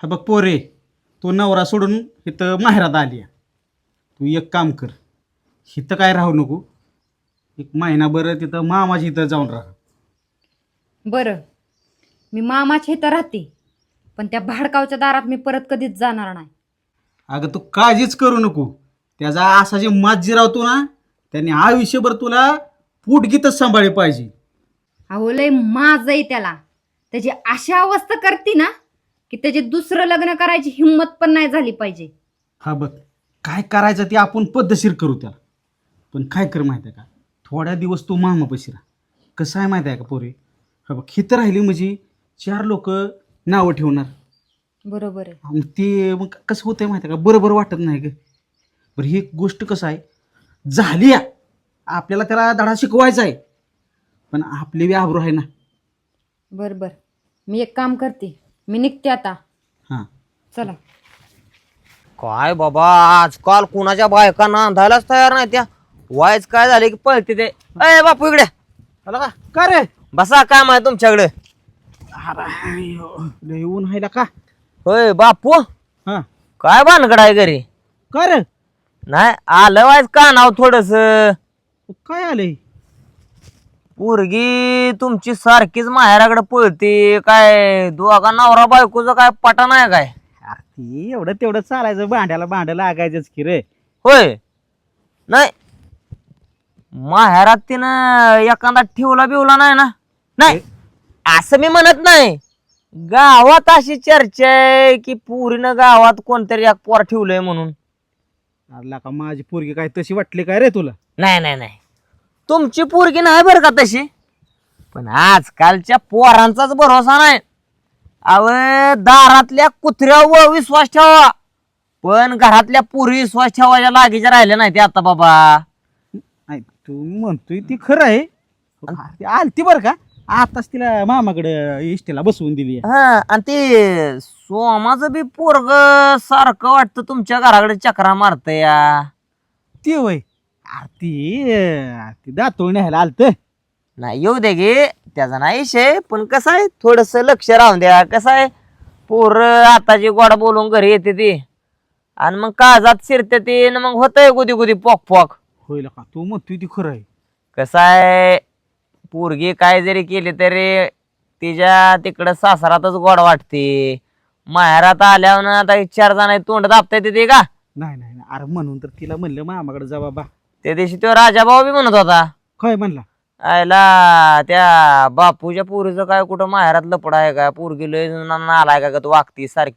हा बघ पोरे, तू नवरा सोडून इथं माहेरात आली. तू एक काम कर, इथं काय राहू नको. एक महिनाभर तिथं मामाची इथं जाऊन राहा. बरं, मी मामाच्या इथं राहते, पण त्या भाडकावच्या दारात मी परत कधीच जाणार नाही. अगं तू काळजीच करू नको. त्याचा असा जे मात जिरावतो ना, त्याने आयुष्यभर तुला पोटगीतच सांभाळले पाहिजे. अहो लय माझ आहे त्याला. त्याची अशा अवस्था करते ना की त्याचे दुसरं लग्न करायची हिंमत पण नाही झाली पाहिजे. हा बघ, काय करायचं ते आपण पद्धतशीर करू त्याला. पण काय कर माहिती आहे का, थोड्या दिवस तू मामापाशी राहा. कसं आहे माहिती आहे का पोरे, हा बघ हिथं राहिली म्हणजे 4 लोक नावं ठेवणार. बरोबर आहे. आणि ते मग कसं होतंय माहिती आहे का, बरोबर वाटत नाही ग. बरं ही गोष्ट कसं आहे, झाली आहे. आपल्याला त्याला धडा शिकवायचा आहे, पण आपली बी आबरू आहे ना. बरं बरं, मी एक काम करते, मी निघते आता. हां चला. काय बाबा, आजकाल कुणाच्या बायका नांदायलाच तयार नाही त्या. वायच काय झाले की पळते ते. अय बापू इकडे आला का, का रे? बसा, काम आहे तुमच्याकडे. अरे येऊन हायला का? होय बापू, हां काय भानगड आहे घरी? का रे, नाही आलं वायच का नाव थोडस. काय आलंय? पोरगी तुमची सारखीच माहेराकडे पळते. काय दोघा नवरा बायकोचं काय पटा नाही काय? अरे ती एवढं तेवढं चालायचं, भांड्याला भांडं लागायचंच की रे. होय, नाही माहेरात तिनं एखादा ठेवला बिवला नाही ना? नाही असं मी म्हणत नाही. गावात अशी चर्चा आहे की पुरीनं गावात कोणतरी एक पोर ठेवलंय म्हणून. अरे का माझी पोरगी काय तशी वाटली काय रे तुला? नाही नाही नाही, तुमची पोरगी नाही बरं का तशी, पण आजकालच्या पोरांचाच भरोसा नाही. अव दारातल्या कुत्र्यावर विश्वास ठेवा, पण घरातल्या पुरी विश्वास ठेवायच्या लागीच्या राहिल्या नाही ते आता बाबा. नाही तू म्हणतोय ती खरं आहे. ती आलती बरं का, आताच तिला मामाकडे इष्टीला बसवून दिली. हा, आणि ते सोमाचं बी पोरग सारखं वाटतं तुमच्या घराकडे चक्रा मारत या. ती होय, ती दातोळ न्यायला आलत. नाही येऊ दे गे, त्याचा नाही विषय, पण कसं आहे थोडस लक्ष राहून द्या. कसं आहे पोर आताची गोडा बोलून घरी येते ती, आणि मग काळजात शिरते ती, आणि मग होतंय गुदी गुदी पॉक पॉक. होईल का, तू म्हणतोय ती खरं आहे. कसं आहे, पोरगी काय जरी केली तरी तिच्या तिकडं सासरातच गोड वाटते. माहेरात आल्यावर आता 4 जण तोंड दाबता येते का? नाही नाही नाही, अरे म्हणून तर तिला म्हणलं मामाकडे जा बाबा. त्या दिवशी तो राजाभाऊ बी म्हणत होता, काय म्हणला? आयला त्या बापूच्या पोरीचं काय कुठं माहेरात लपड आहे का? पोरगी लय नालाय का तू वागती सारखी.